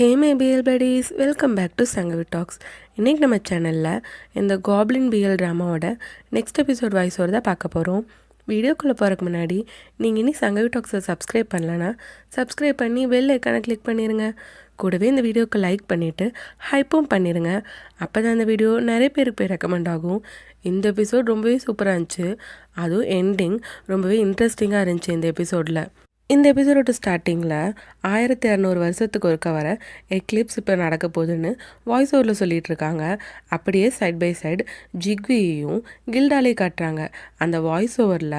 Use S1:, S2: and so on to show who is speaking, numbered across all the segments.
S1: Hey my BL buddies, welcome back to Sangavi talks. இன்றைக்கி நம்ம சேனலில் இந்த காப்ளின் பிஎல் ட்ராமாவோட நெக்ஸ்ட் எபிசோட் வாய்ஸோடு தான் பார்க்க போகிறோம். வீடியோக்குள்ளே போகிறதுக்கு முன்னாடி நீங்கள் இனி சங்கவி டாக்ஸை சப்ஸ்கிரைப் பண்ணலன்னா சப்ஸ்கிரைப் பண்ணி பெல் ஐக்கானை கிளிக் பண்ணிடுங்க. கூடவே இந்த வீடியோக்கு லைக் பண்ணிவிட்டு ஹைப்பும் பண்ணிடுங்க. அப்போ தான் இந்த வீடியோ நிறைய பேருக்கு போய் ரெக்கமெண்ட் ஆகும். இந்த எபிசோட் ரொம்பவே சூப்பராக இருந்துச்சு. அதுவும் எண்டிங் ரொம்பவே இன்ட்ரெஸ்டிங்காக இருந்துச்சு இந்த எபிசோடில். இந்த எபிசோடோட ஸ்டார்டிங்கில் 1200 வருஷத்துக்கு ஒருக்க வர எக்லிப்ஸ் இப்போ நடக்க போகுதுன்னு வாய்ஸ் ஓவரில் சொல்லிகிட்டு இருக்காங்க. அப்படியே சைட் பை சைடு ஜிக்வியையும் கில்டாலையும் காட்டுறாங்க. அந்த வாய்ஸ் ஓவரில்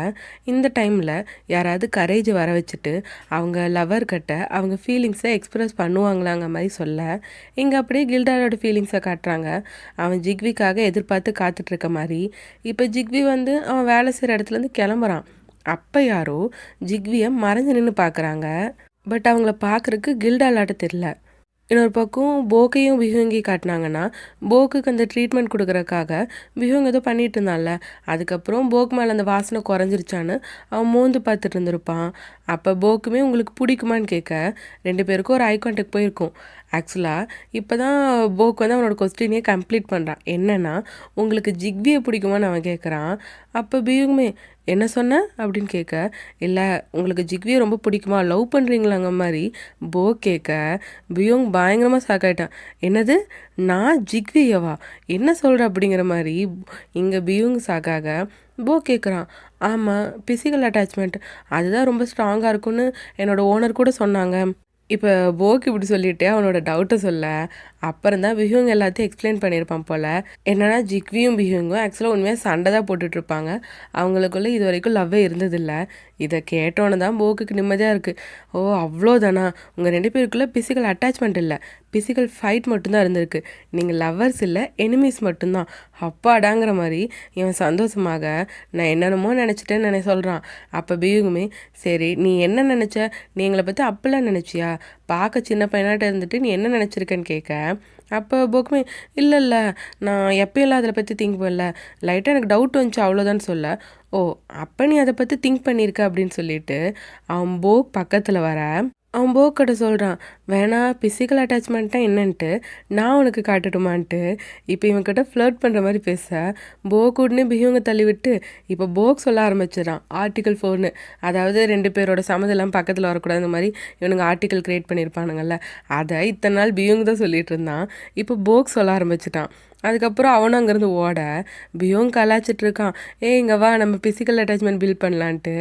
S1: இந்த டைமில் யாராவது கரேஜ் வர வச்சுட்டு அவங்க லவர்கிட்ட அவங்க ஃபீலிங்ஸை எக்ஸ்ப்ரெஸ் பண்ணுவாங்களாங்க மாதிரி சொல்ல, இங்கே அப்படியே கில்டாலோட ஃபீலிங்ஸை காட்டுறாங்க. அவன் ஜிக்விக்காக எதிர்பார்த்து காத்துட்ருக்க மாதிரி. இப்போ ஜிக்வி வந்து அவன் வேலை செய்கிற இடத்துலேருந்து கிளம்புறான். அப்போ யாரோ ஜிக்வியை மறைஞ்சு நின்று பார்க்குறாங்க. பட் அவங்கள பார்க்குறக்கு கில்டாலாட்ட தெரியல. இன்னொரு பக்கம் போக்கையும் பிஹுங்கையும் காட்டினாங்கன்னா, போக்குக்கு அந்த ட்ரீட்மெண்ட் கொடுக்குறக்காக பிஹுங் ஏதோ பண்ணிகிட்டு இருந்தான்ல, அதுக்கப்புறம் போக் மேலே அந்த வாசனை குறைஞ்சிருச்சான்னு அவன் மோந்து பார்த்துட்டு இருந்திருப்பான். அப்போ போக்குமே உங்களுக்கு பிடிக்குமான்னு கேட்க 2 பேருக்கும் ஒரு ஐ கான்டாக்ட் போயிருக்கும். ஆக்சுவலாக இப்போ தான் போக் வந்து அவனோட கொஸ்டினே கம்ப்ளீட் பண்ணுறான். என்னென்னா, உங்களுக்கு ஜிக்வியை பிடிக்குமான்னு அவன் கேட்குறான். அப்போ பிஹுங்குமே என்ன சொன்ன அப்படின்னு கேட்க, இல்லை உங்களுக்கு ஜிக்வியை ரொம்ப பிடிக்குமா, லவ் பண்ணுறீங்களாங்க மாதிரி போக் கேட்க, பியோங் பயங்கரமாக சாக்காயிட்டான். என்னது, நான் ஜிக்வியவா, என்ன சொல்கிற அப்படிங்கிற மாதிரி இங்கே பியோங் சாக்காக போ கேட்குறான். ஆமாம், பிசிக்கல் அட்டாச்மெண்ட் அதுதான் ரொம்ப ஸ்ட்ராங்காக இருக்குன்னு என்னோடய ஓனர் கூட சொன்னாங்க. இப்போ போக்கு இப்படி சொல்லிவிட்டு அவனோட டவுட்டை சொல்ல, அப்புறம் தான் பிஹுங் எல்லாத்தையும் எக்ஸ்பிளைன் பண்ணியிருப்பான் போல். என்னென்னா ஜிக்வியும் பிஹுங்கும் ஆக்சுவலாக உண்மையாக சண்டை தான் போட்டுட்ருப்பாங்க. அவங்களுக்குள்ளே இது வரைக்கும் லவ்வே இருந்ததில்லை. இதை கேட்டோன்னு தான் போக்குக்கு நிம்மதியாக இருக்குது. ஓ அவ்வளோதானா, உங்கள் 2 பேருக்குள்ளே பிசிக்கல் அட்டாச்மெண்ட் இல்லை, பிசிக்கல் ஃபைட் மட்டும்தான் இருந்திருக்கு, நீங்கள் லவ்வர்ஸ் இல்லை எனிமீஸ் மட்டும்தான், அப்பாடாங்கிற மாதிரி இவன் சந்தோஷமாக நான் என்னென்னமோ நினச்சிட்டேன்னு சொல்கிறான். அப்போ பிஹுங்குமே, சரி நீ என்ன நினச்ச, நீ எங்களை பற்றி அப்பெல்லாம் நினச்சியா, பார்க்க சின்ன பையனாட்ட இருந்துட்டு நீ என்ன நினச்சிருக்கேன்னு கேட்க, அப்போ போக்குமே இல்லை நான் எப்போயெல்லாம் அதில் பற்றி திங்க் பண்ணல, லைட்டாக எனக்கு டவுட் வந்துச்சு அவ்வளோதான்னு சொல்ல, ஓ அப்போ நீ அதை பற்றி திங்க் பண்ணியிருக்க அப்படின்னு சொல்லிட்டு அவன் போக் பக்கத்தில் வர, அவன் போக்கிட்ட சொல்கிறான், வேணா பிசிக்கல் அட்டாச்மெண்ட்டாக என்னன்ட்டு நான் உனக்கு காட்டட்டுமான்ட்டு. இப்போ இவன்கிட்ட ஃப்ளர்ட் பண்ணுற மாதிரி பேச போக் உடனே பிஹுங்க தள்ளிவிட்டு இப்போ போக் சொல்ல ஆரம்பிச்சிடறான். ஆர்டிகல் 4ன்னு, அதாவது 2 பேரோட சம்மதெல்லாம் பக்கத்தில் வரக்கூடாது மாதிரி இவனுங்க ஆர்டிக்கல் க்ரியேட் பண்ணியிருப்பானுங்கள்ல, அதை இத்தனை நாள் பிஹுங் தான் சொல்லிட்டு இருந்தான். இப்போ போக் சொல்ல ஆரம்பிச்சிட்டான். அதுக்கப்புறம் அவனும் அங்கேருந்து ஓட பியோங் கலாச்சிட்ருக்கான். இங்கே வா நம்ம பிசிக்கல் அட்டாச்மெண்ட் பில்ட் பண்ணலான்ட்டு.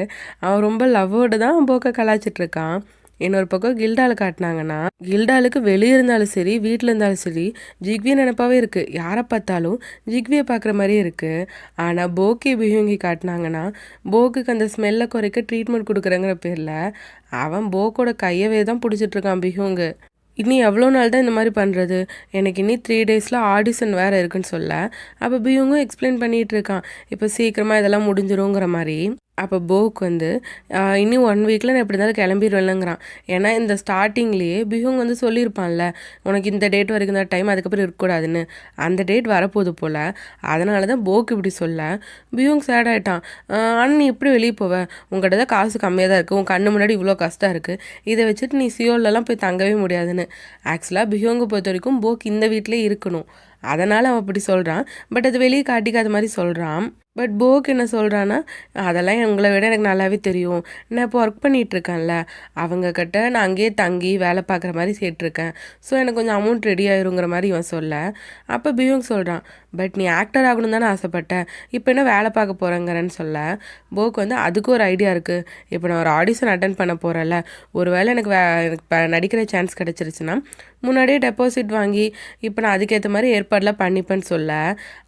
S1: அவன் ரொம்ப லவ்வோடு தான் போக்கை கலாச்சிட்ருக்கான். இன்னொரு பக்கம் கில்டால் காட்டினாங்கன்னா, கில்டாலுக்கு வெளியே இருந்தாலும் சரி வீட்டில் இருந்தாலும் சரி ஜிக்வியை நினைப்பாவே இருக்குது. யாரை பார்த்தாலும் ஜிக்வியை பார்க்குற மாதிரியே இருக்குது. ஆனால் போக்கே பிஹுங்கி காட்டினாங்கன்னா, போக்குக்கு அந்த ஸ்மெல்லை குறைக்க ட்ரீட்மெண்ட் கொடுக்குறங்கிற பேரில் அவன் போக்கோட கையவே தான் பிடிச்சிட்ருக்கான் பிஹுங்கு. இனி எவ்வளோ நாள் தான் இந்த மாதிரி பண்ணுறது, எனக்கு இனி 3 டேஸில் ஆடிஷன் வேறு இருக்குன்னு சொல்ல, அப்போ பிஹுங்கும் எக்ஸ்பிளைன் பண்ணிகிட்டு இருக்கான், இப்போ சீக்கிரமாக இதெல்லாம் முடிஞ்சிருங்கிற மாதிரி. அப்போ போக் வந்து இன்னும் 1 வீக்கில் நான் எப்படி இருந்தாலும் கிளம்பிடுவேன்லங்கிறான். ஏன்னா இந்த ஸ்டார்டிங்லேயே பிஹுங் வந்து சொல்லியிருப்பான்ல, உனக்கு இந்த டேட் வரைக்கும் தான் டைம், அதுக்கப்புறம் இருக்கக்கூடாதுன்னு. அந்த டேட் வரப்போகுது போல். அதனால தான் போக் இப்படி சொல்ல பிஹுங் சேட் ஆகிட்டான். ஆனால் நீ எப்படி வெளியே போவ, உங்கள்கிட்ட தான் காசு கம்மியாக தான் இருக்குது, உன் கண்ணு முன்னாடி இவ்வளோ கஷ்டம் இருக்குது, இதை வச்சுட்டு நீ சியோலெலாம் போய் தங்கவே முடியாதுன்னு. ஆக்சுவலாக பிஹுங்கை பொறுத்த வரைக்கும் போக் இந்த வீட்டிலே இருக்கணும், அதனால் அவன் அப்படி சொல்கிறான். பட் அது வெளியே காட்டிக்காத மாதிரி சொல்கிறான். பட் போக் என்ன சொல்கிறான்னா, அதெல்லாம் உங்களை விட எனக்கு நல்லாவே தெரியும், நான் இப்போ ஒர்க் பண்ணிகிட்ருக்கேன்ல, அவங்கக்கிட்ட நான் அங்கேயே தங்கி வேலை பார்க்குற மாதிரி சேர்த்துருக்கேன், ஸோ எனக்கு கொஞ்சம் அமௌண்ட் ரெடி ஆயிருங்கிற மாதிரி இவன் சொல்ல, அப்போ பியோங் சொல்கிறான், பட் நீ ஆக்டர் ஆகணும் தானே ஆசைப்பட்டேன், இப்போ என்ன வேலை பார்க்க போகிறேங்கிறன்னு சொல்ல, போக் வந்து அதுக்கு ஒரு ஐடியா இருக்குது, இப்போ நான் ஒரு ஆடிஷன் அட்டன் பண்ண போகிறேன்ல, ஒருவேளை எனக்கு நடிக்கிற சான்ஸ் கிடச்சிருச்சுன்னா முன்னாடியே டெபாசிட் வாங்கி இப்போ நான் அதுக்கேற்ற மாதிரி ஏற்பாடெலாம் பண்ணிப்பேன்னு சொல்ல,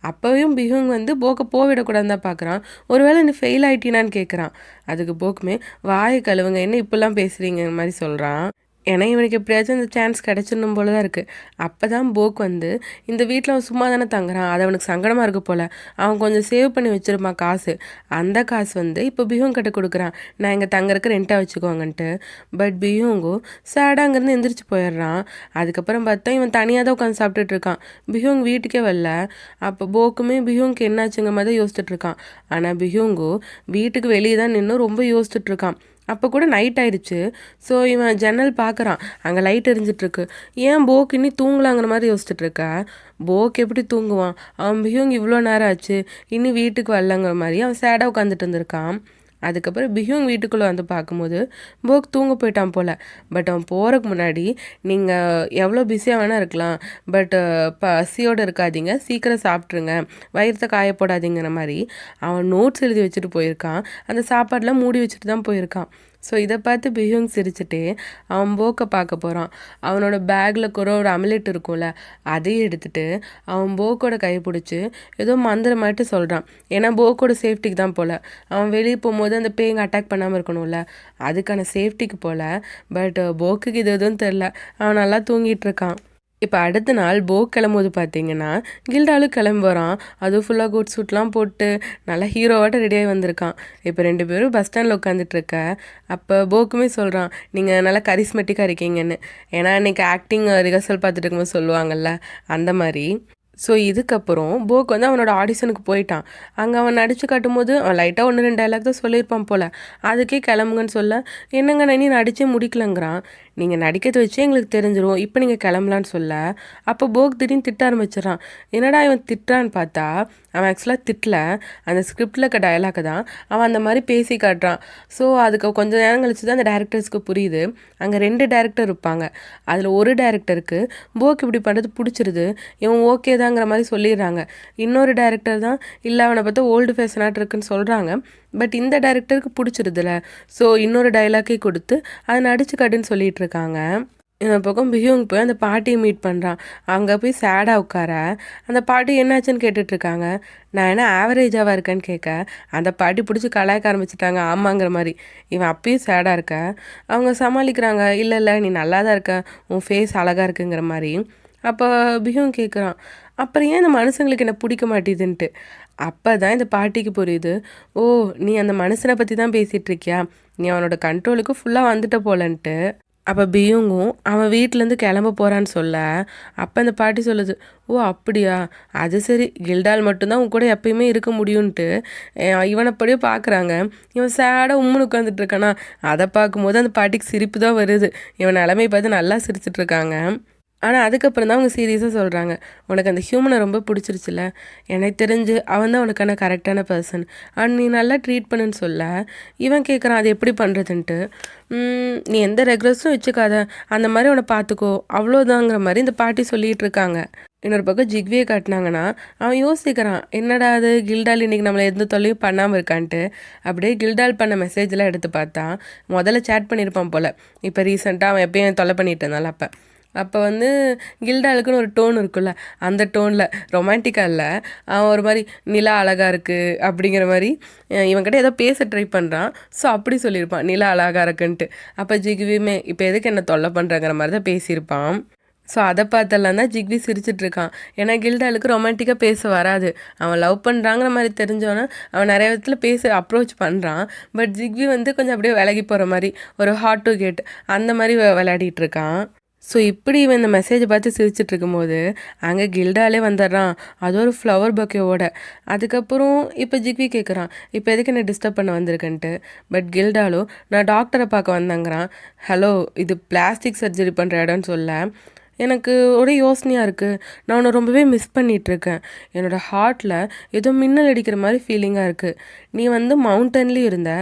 S1: அப்போவும் பிஹுங் வந்து போக்கை போவிடக்கூடாதுன்னு தான் பார்க்குறான். ஒருவேளை நீ ஃபெயில் ஆகிட்டினான்னு கேட்குறான். அதுக்கு போக்குமே வாயை கழுவுங்க, என்ன இப்படிலாம் பேசுகிறீங்க மாதிரி சொல்கிறான். ஏன்னா இவனுக்கு எப்படியாச்சும் இந்த சான்ஸ் கிடச்சிடணும் போல தான் இருக்குது. அப்போ தான் போக் வந்து இந்த வீட்டில் அவன் சும்மா தானே தங்குறான், அது அவனுக்கு சங்கடமாக இருக்குது போல். அவன் கொஞ்சம் சேவ் பண்ணி வச்சுருப்பான் காசு, அந்த காசு வந்து இப்போ பிஹுங் கிட்ட கொடுக்குறான், நான் இங்கே தங்குறதுக்கு ரெண்ட்டாக வச்சுக்கோங்கன்ட்டு. பட் பிஹுங்கும் சேடாக அங்கேருந்து எந்திரிச்சு போயிடுறான். அதுக்கப்புறம் பார்த்தா இவன் தனியாக தான் உட்காந்து சாப்பிட்டுட்டு இருக்கான். பிஹுங் வீட்டுக்கே வரல. அப்போ போக்குமே பிஹுங்க்கு என்னாச்சுங்க மாதிரி யோசிச்சுட்டு இருக்கான். ஆனால் பிஹுங்கும் வீட்டுக்கு வெளியே தான் நின்று ரொம்ப யோசிச்சுட்டு இருக்கான். அப்போ கூட நைட் ஆயிடுச்சு. ஸோ இவன் ஜன்னல் பார்க்குறான், அங்கே லைட் எரிஞ்சிட்ருக்கு. ஏன் போக் இன்னி தூங்கலாங்கிற மாதிரி யோசிச்சுட்டு இருக்கா. போக் எப்படி தூங்குவான், அவன் பிஹியூங் இவ்வளோ நேரம் ஆச்சு இன்னும் வீட்டுக்கு வரலங்கிற மாதிரி அவன் சேடாக உட்காந்துட்டு இருந்திருக்கான். அதுக்கப்புறம் பிஹியூங் வீட்டுக்குள்ளே வந்து பார்க்கும்போது போக் தூங்க போயிட்டான் போல். பட் அவன் போகிறக்கு முன்னாடி நீங்கள் எவ்வளோ பிஸியாக வேணால் இருக்கலாம், பட் பசியோடு இருக்காதீங்க, சீக்கிரம் சாப்பிட்ருங்க, வயிறத்தை காயப்போடாதீங்கிற மாதிரி அவன் நோட்ஸ் எழுதி வச்சுட்டு போயிருக்கான். அந்த சாப்பாடெலாம் மூடி வச்சுட்டு தான் போயிருக்கான். ஸோ இதை பார்த்து பிஹியூங் சிரிச்சுட்டே அவன் போக்கை பார்க்க போகிறான். அவனோட பேக்கில் கூட ஒரு அமலெட் இருக்கும்ல, அதையும் எடுத்துகிட்டு அவன் போக்கோட கையை பிடிச்சி ஏதோ மந்திரமாட்டு சொல்கிறான். ஏன்னா போக்கோட சேஃப்டிக்கு தான் போல். அவன் வெளியே போகும்போது அந்த பேய்ங்க அட்டாக் பண்ணாமல் இருக்கணும்ல, அதுக்கான சேஃப்டிக்கு போல். பட் போக்குக்கு இது எதுவும் தெரில, அவன் நல்லா தூங்கிட்டு இருக்கான். இப்போ அடுத்த நாள் போக் கிளம்பும்போது பார்த்தீங்கன்னா கில்டாலும் கிளம்புறான். அதுவும் ஃபுல்லாக கோட் சூட்லாம் போட்டு நல்லா ஹீரோவாட்ட ரெடியாகி வந்திருக்கான். இப்போ 2 பேரும் பஸ் ஸ்டாண்டில் உட்காந்துட்ருக்க. அப்போ போக்குமே சொல்கிறான், நீங்கள் நல்லா கரிஸ்மெட்டிக்காக இருக்கீங்கன்னு. ஏன்னா இன்றைக்கி ஆக்டிங் ரிஹர்சல் பார்த்துட்டு இருக்கும்போது சொல்லுவாங்கள்ல, அந்த மாதிரி. ஸோ இதுக்கப்புறம் போக் வந்து அவனோட ஆடிஷனுக்கு போயிட்டான். அங்கே அவன் நடித்து காட்டும்போது அவன் லைட்டாக 1-2 டைலாக் தான் சொல்லியிருப்பான் போல். அதுக்கே கிளம்புங்கன்னு சொல்ல, என்னங்க நான் இன்னும் நடித்தே முடிக்கலங்கிறான். நீங்கள் நடிக்கிறத வச்சே எங்களுக்கு தெரிஞ்சிடும், இப்போ நீங்கள் கிளம்பலான்னு சொல்ல, அப்போ போக் திடீர்னு திட்ட ஆரம்பிச்சிடறான். என்னடா இவன் திட்டான்னு பார்த்தா அவன் ஆக்சுவலாக திட்டல, அந்த ஸ்கிரிப்டில் இருக்க டைலாக்கை தான் அவன் அந்த மாதிரி பேசி காட்டுறான். ஸோ அதுக்கு கொஞ்சம் நேரம் கழிச்சு தான் அந்த டேரக்டர்ஸ்க்கு புரியுது. அங்கே 2 டேரக்டர் இருப்பாங்க. அதில் ஒரு டேரக்டருக்கு போக் இப்படி பண்ணுறது பிடிச்சிருது, இவன் ஓகே தாங்கிற மாதிரி சொல்லிடுறாங்க. இன்னொரு டேரக்டர் தான் இல்லை அவனை பார்த்தா ஓல்டு ஃபேஷனாக இருக்குன்னு சொல்கிறாங்க. பட் இந்த டேரக்டருக்கு பிடிச்சிருதுல, ஸோ இன்னொரு டைலாக்கே கொடுத்து அதை நடிச்சு காட்டுன்னு சொல்லிட்டு இருக்காங்க. இந்த பக்கம் பிஹியூங் போய் அந்த பாட்டியை மீட் பண்ணுறான். அங்கே போய் சேடாக உட்கார அந்த பாட்டி என்னாச்சுன்னு கேட்டுட்ருக்காங்க. நான் என்ன ஆவரேஜாவாக இருக்கேன்னு கேட்க அந்த பாட்டி பிடிச்சி கலாய்க்க ஆரம்பிச்சிட்டாங்க, ஆமாங்கிற மாதிரி. இவன் அப்பயும் சேடாக இருக்க அவங்க சமாளிக்கிறாங்க, இல்லை இல்லை நீ நல்லா தான் இருக்க, உன் ஃபேஸ் அழகாக இருக்குங்கிற மாதிரி. அப்போ பிஹியூங் கேட்குறான், அப்புறம் ஏன் இந்த மனுஷங்களுக்கு என்ன பிடிக்க மாட்டேதுன்ட்டு. அப்போ தான் இந்த பாட்டிக்கு புரியுது, ஓ நீ அந்த மனுஷனை பற்றி தான் பேசிகிட்டு இருக்கியா, நீ அவனோட கண்ட்ரோலுக்கு ஃபுல்லாக வந்துட்ட போலன்ட்டு. அப்போ பியூங்கும் அவன் வீட்டிலேருந்து கிளம்ப போகிறான்னு சொல்ல, அப்போ அந்த பாட்டி சொல்லுது, ஓ அப்படியா, அது சரி, கில்டால் மட்டும்தான் உன் கூட எப்பயுமே இருக்க முடியும்ன்ட்டு இவனைப்படியே பார்க்குறாங்க. இவன் சேடாக உம்முன்னு உட்காந்துட்டு இருக்கானா, அதை பார்க்கும்போது அந்த பாட்டிக்கு சிரிப்பு தான் வருது. இவன் நிலைமை பார்த்து நல்லா சிரிச்சிட்ருக்காங்க. ஆனால் அதுக்கப்புறம் தான் அவங்க சீரியஸாக சொல்கிறாங்க, உனக்கு அந்த ஹியூமனை ரொம்ப பிடிச்சிருச்சுல, எனக்கு தெரிஞ்சு அவன் தான் உனக்கான கரெக்டான பர்சன், அண்ட் நீ நல்லா ட்ரீட் பண்ணுன்னு சொல்ல, இவன் கேட்குறான் அது எப்படி பண்ணுறதுன்ட்டு. நீ எந்த ரெக்ரெஸும் வச்சுக்காத, அந்த மாதிரி அவனை பார்த்துக்கோ, அவ்வளோதாங்கிற மாதிரி இந்த பாட்டி சொல்லிகிட்டு இருக்காங்க. இன்னொரு பக்கம் ஜிக்வியை காட்டினாங்கன்னா அவன் யோசிக்கிறான், என்னடா அது கில்டால் இன்றைக்கி நம்மளை எந்த தொல்லையும் பண்ணாமல் இருக்கான்ட்டு. அப்படியே கில்டால் பண்ண மெசேஜெலாம் எடுத்து பார்த்தா முதல்ல சேட் பண்ணியிருப்பான் போல். இப்போ ரீசெண்டாக அவன் எப்பயும் தொல்லை பண்ணிட்டு இருந்தால அப்போ வந்து கில்டாலுக்குன்னு ஒரு டோன் இருக்குல்ல, அந்த டோனில் ரொமான்டிக்காக இல்லை, அவன் ஒரு மாதிரி நிலா அழகாக இருக்குது அப்படிங்கிற மாதிரி இவன்கிட்ட ஏதோ பேச ட்ரை பண்ணுறான். ஸோ அப்படி சொல்லியிருப்பான், நிலா அழகாக இருக்குன்ட்டு. அப்போ ஜிக்வியுமே இப்போ எதுக்கு என்ன தொல்லை பண்ணுறங்கிற மாதிரி தான் பேசியிருப்பான். ஸோ அதை பார்த்தெல்லாம் தான் ஜிக்வி சிரிச்சிட்ருக்கான். ஏன்னா கில்டாலுக்கு ரொமான்டிக்காக பேச வராது. அவன் லவ் பண்ணுறாங்கிற மாதிரி தெரிஞ்சோன்னா அவன் நிறைய விதத்தில் பேச அப்ரோச் பண்ணுறான். பட் ஜிக்வி வந்து கொஞ்சம் அப்படியே விலகி போகிற மாதிரி ஒரு ஹார்ட் டு கெட் அந்த மாதிரி விளையாடிட்டு இருக்கான். ஸோ இப்படி இவன் இந்த மெசேஜை பார்த்து சிரிச்சிட்டு இருக்கும்போது அங்கே கில்டாலே வந்துடுறான், அது ஒரு ஃப்ளவர் பக்கேவோட. அதுக்கப்புறம் இப்போ ஜிக்வி கேட்குறான், இப்போ எதுக்கு என்ன டிஸ்டர்ப் பண்ண வந்திருக்குன்ட்டு. பட் கில்டாலோ நான் டாக்டரை பார்க்க வந்தேங்கிறான். ஹலோ, இது பிளாஸ்டிக் சர்ஜரி பண்ணுற இடம்னு சொல்ல, எனக்கு ஒரே யோசனையாக இருக்குது, நான் உன்னை ரொம்பவே மிஸ் பண்ணிகிட்ருக்கேன், என்னோடய ஹார்ட்டில் ஏதோ மின்னல் அடிக்கிற மாதிரி ஃபீலிங்காக இருக்குது. நீ வந்து மவுண்டன்லேயும் இருந்த,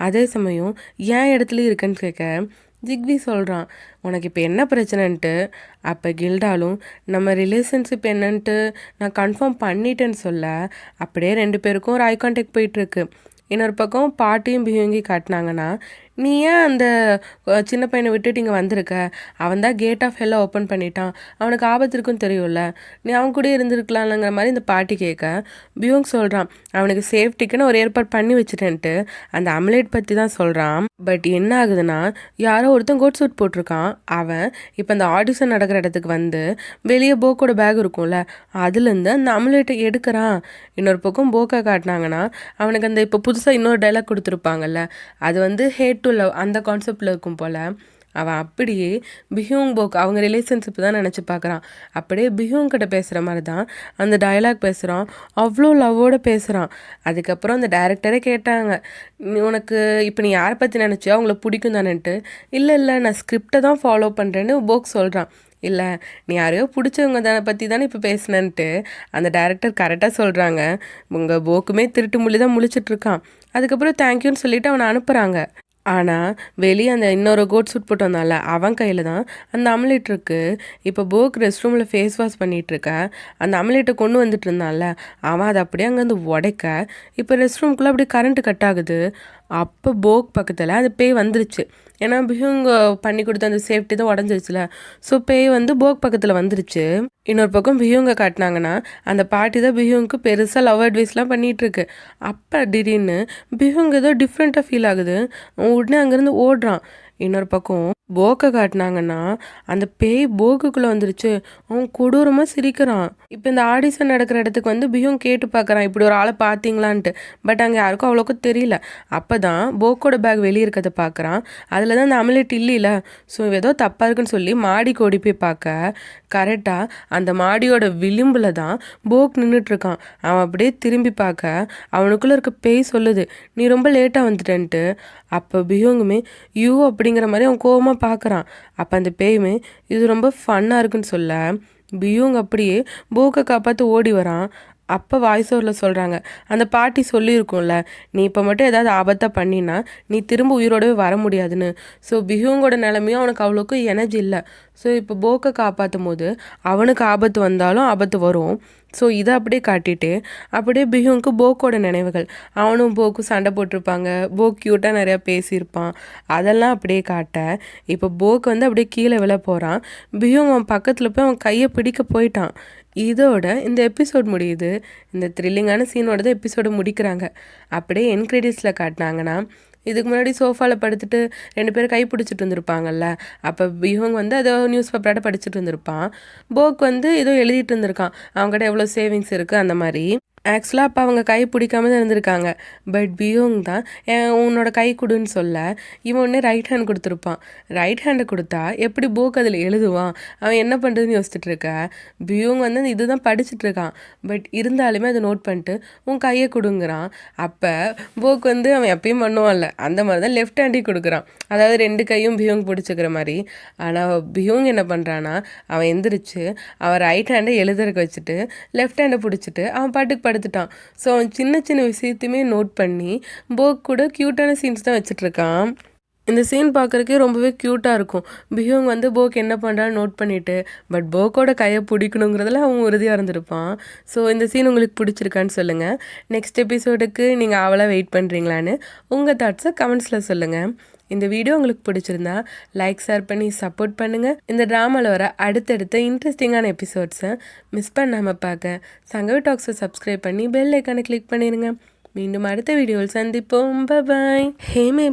S1: அதே சமயம் ஏன் இடத்துலையும் இருக்கேன்னு கேட்க ஜிக்வி சொல்கிறான், உனக்கு இப்போ என்ன பிரச்சனைன்ட்டு. அப்போ கில்டாலும் நம்ம ரிலேஷன்ஷிப் என்னன்ட்டு நான் கன்ஃபார்ம் பண்ணிட்டேன்னு சொல்ல, அப்படியே 2 பேருக்கும் ஒரு ஐ கான்டாக்ட் போயிட்டுருக்கு. இன்னொரு பக்கம் பாட்டியும் பிஹேங்கி காட்டினாங்கன்னா, நீ ஏன் அந்த சின்ன பையனை விட்டுட்டு இங்கே வந்திருக்க, அவன் தான் கேட் ஆஃப் ஹெல்லை ஓப்பன் பண்ணிட்டான், அவனுக்கு ஆபத்து இருக்குன்னு தெரியும்ல, நீ அவன் கூட இருந்திருக்கலாம்லங்கிற மாதிரி இந்த பாட்டி கேட்க பியூங் சொல்கிறான், அவனுக்கு சேஃப்டிக்குன்னு ஒரு ஏற்பாடு பண்ணி வச்சுட்டேன்ட்டு அந்த அம்லேட் பற்றி தான் சொல்கிறான். பட் என்ன ஆகுதுன்னா, யாரோ ஒருத்தன் கோட் சூட் போட்டிருக்கான், அவன் இப்போ அந்த ஆடிஷன் நடக்கிற இடத்துக்கு வந்து வெளியே போக்கோட பேக் இருக்கும்ல, அதுலேருந்து அந்த அம்லேட்டை எடுக்கிறான். இன்னொரு பக்கம் போக்கை காட்டினாங்கன்னா அவனுக்கு அந்த இப்போ புதுசாக இன்னொரு டைலாக் கொடுத்துருப்பாங்கல்ல, அது வந்து ஹேட் டு லவ் அந்த கான்செப்டில் இருக்கும் போல். அவன் அப்படியே பிஹியூங் போக் அவங்க ரிலேஷன்ஷிப் தான் நினச்சி பார்க்குறான். அப்படியே பிஹியூங் கிட்ட பேசுகிற மாதிரி தான் அந்த டயலாக் பேசுகிறான். அவ்வளோ லவ்வோடு பேசுகிறான். அதுக்கப்புறம் அந்த டைரக்டரே கேட்டாங்க, உனக்கு இப்போ நீ யாரை பற்றி நினச்சியா அவங்கள பிடிக்கும் தானேன்ட்டு. இல்லை நான் ஸ்கிரிப்டை தான் ஃபாலோ பண்ணுறேன்னு போக் சொல்கிறான். இல்லை நீ யாரையோ பிடிச்சவங்க பற்றி தானே இப்போ பேசினேன்ட்டு அந்த டேரக்டர் கரெக்டாக சொல்கிறாங்க. உங்கள் போக்குமே திருட்டு மொழி தான் முழிச்சிட்ருக்கான். அதுக்கப்புறம் தேங்க்யூன்னு சொல்லிவிட்டு அவனை அனுப்புகிறாங்க. ஆனால் வெளியே அந்த இன்னொரு கோட் சூட் போட்டு வந்தான்ல அவன் கையில் தான் அந்த அம்லேட் இருக்குது. இப்போ போக் ரெஸ்ட் ரூமில் ஃபேஸ் வாஷ் பண்ணிகிட்ருக்க அந்த அம்லேட்டை கொண்டு வந்துட்டு இருந்தான்ல அவன் அதை அப்படியே அங்கேருந்து உடைக்க இப்போ ரெஸ்ட் ரூம்குள்ளே அப்படியே கரண்ட்டு கட் ஆகுது. அப்போ போக் பக்கத்தில் அந்த பேய் வந்துருச்சு. ஏன்னா பிஹியூங் பண்ணி கொடுத்த அந்த சேஃப்டி தான் உடஞ்சிருச்சுல. ஸோ பேய் வந்து போக் பக்கத்தில் வந்துருச்சு. இன்னொரு பக்கம் பிஹியூங்கை காட்டினாங்கன்னா அந்த பாட்டி தான் பிஹியூங்க்கு பெருசாக லவ் அட்வைஸ்லாம் பண்ணிகிட்ருக்கு. அப்போ திடீர்னு பிஹியூங் ஏதோ டிஃப்ரெண்ட்டாக ஃபீல் ஆகுது. உடனே அங்கேருந்து ஓடுறான். இன்னொரு பக்கம் போக்கை காட்டினாங்கன்னா அந்த பேய் போக்குக்குள்ளே வந்துருச்சு. அவன் கொடூரமாக சிரிக்கிறான். இப்போ இந்த ஆடிஷன் நடக்கிற இடத்துக்கு வந்து பிஹியூங் கேட்டு பார்க்குறான், இப்படி ஒரு ஆளை பார்த்தீங்களான்ட்டு. பட் அங்கே யாருக்கும் அவ்வளோக்கும் தெரியல. அப்போ தான் போக்கோட பேக் வெளியே இருக்கிறத பார்க்குறான். அதில் தான் அந்த அமலேட் இல்லையில. ஸோ ஏதோ தப்பாக இருக்குன்னு சொல்லி மாடிக்கு ஓடி போய் பார்க்க கரெக்டாக அந்த மாடியோட விளிம்பில் தான் போக் நின்றுட்டுருக்கான். அவன் அப்படியே திரும்பி பார்க்க அவனுக்குள்ளே இருக்க பேய் சொல்லுது, நீ ரொம்ப லேட்டாக வந்துட்டேன்ட்டு. அப்போ பிஹியூங்குமே யூ அப்படிங்கிற மாதிரி அவன் கோவமாக பார்க்குறான். அப்போ அந்த பேயுமே இது ரொம்ப ஃபன்னாக இருக்குன்னு சொல்ல பிஹியூங் அப்படியே போக்கை காப்பாற்ற ஓடி வரான். அப்போ வாய்ஸ் ஓவரில் சொல்கிறாங்க, அந்த பாட்டி சொல்லியிருக்கோம்ல, நீ இப்போ மட்டும் ஏதாவது ஆபத்தாக பண்ணினா நீ திரும்ப உயிரோடவே வர முடியாதுன்னு. ஸோ பிஹியூங்கோட நிலமையும் அவனுக்கு அவ்வளோக்கு எனர்ஜி இல்லை. ஸோ இப்போ போக்கை காப்பாற்றும் போது அவனுக்கு ஆபத்து வந்தாலும் ஆபத்து வரும். ஸோ இதை அப்படியே காட்டிட்டு அப்படியே பிஹியூங்க்கு போக்கோட நினைவுகள், அவனும் போக்கும் சண்டை போட்டிருப்பாங்க, போக் க்யூட்டாக நிறையா பேசியிருப்பான், அதெல்லாம் அப்படியே காட்ட இப்போ போக் வந்து அப்படியே கீழே விழ போகிறான். பிஹியூங் அவன் பக்கத்தில் போய் அவன் கையை பிடிக்க போயிட்டான். இதோட இந்த எபிசோட் முடியுது. இந்த த்ரில்லிங்கான சீனோட தான் எபிசோடு முடிக்கிறாங்க. அப்படியே என் கிரெடிட்ஸில் காட்டினாங்கன்னா இதுக்கு முன்னாடி சோஃபாவில் படுத்துட்டு 2 பேரும் கை பிடிச்சிட்டு இருந்திருப்பாங்கல்ல. அப்போ பிஹியூங் வந்து ஏதோ நியூஸ் பேப்பரோட படிச்சுட்டு இருந்திருப்பான். போக் வந்து ஏதோ எழுதிட்டு இருந்திருக்கான், அவங்ககிட்ட எவ்வளோ சேவிங்ஸ் இருக்குது அந்த மாதிரி. ஆக்சுவலாக அப்போ அவங்க கை பிடிக்காம தான் இருந்திருக்காங்க. பட் பிஹியூங் தான் உன்னோட கை கொடுன்னு சொல்ல இவன் ஒன்றே ரைட் ஹேண்ட் கொடுத்துருப்பான். ரைட் ஹேண்டை கொடுத்தா எப்படி போக் அதில் எழுதுவான், அவன் என்ன பண்ணுறதுன்னு யோசிச்சுட்டு இருக்க. பிஹியூங் வந்து இதுதான் படிச்சுட்டு இருக்கான். பட் இருந்தாலுமே அதை நோட் பண்ணிட்டு உன் கையை கொடுங்குறான். அப்போ போக் வந்து அவன் எப்பயும் பண்ணுவான்ல அந்த மாதிரி தான் லெஃப்ட் ஹேண்டையும் கொடுக்குறான். அதாவது 2 கையும் பிஹியூங் பிடிச்சிக்கிற மாதிரி. ஆனால் பிஹியூங் என்ன பண்ணுறான்னா அவன் எந்திரிச்சு அவன் ரைட் ஹேண்டை எழுதுறதுக்கு வச்சுட்டு லெஃப்ட் ஹேண்டை பிடிச்சிட்டு அவன் பாட்டுக்கு படுத்துட்டான். ஸோ அவன் சின்ன சின்ன விஷயத்தையுமே நோட் பண்ணி போக் கூட க்யூட்டான சீன்ஸ் தான் வச்சுட்ருக்கான். இந்த சீன் பார்க்குறக்கே ரொம்பவே க்யூட்டாக இருக்கும். பிஹியூங் வந்து போக் என்ன பண்ணுறான்னு நோட் பண்ணிவிட்டு பட் போக்கோட கையை பிடிக்கணுங்கிறதுல அவன் உறுதியாக இருந்திருப்பான். ஸோ இந்த சீன் உங்களுக்கு பிடிச்சிருக்கான்னு சொல்லுங்கள். நெக்ஸ்ட் எபிசோடுக்கு நீங்கள் அவளாக வெயிட் பண்ணுறீங்களான்னு உங்கள் தாட்ஸை கமெண்ட்ஸில் சொல்லுங்கள். இந்த வீடியோ உங்களுக்கு பிடிச்சிருந்தா லைக் ஷேர் பண்ணி சப்போர்ட் பண்ணுங்கள். இந்த ட்ராமாவில் வர அடுத்தடுத்த இன்ட்ரெஸ்டிங்கான எபிசோட்ஸை மிஸ் பண்ணாமல் பார்க்க சங்கவி டாக்ஸை சப்ஸ்கிரைப் பண்ணி பெல் ஐக்கானை கிளிக் பண்ணிடுங்க. மீண்டும் அடுத்த வீடியோவில் சந்திப்போம். பாய். ஹேமே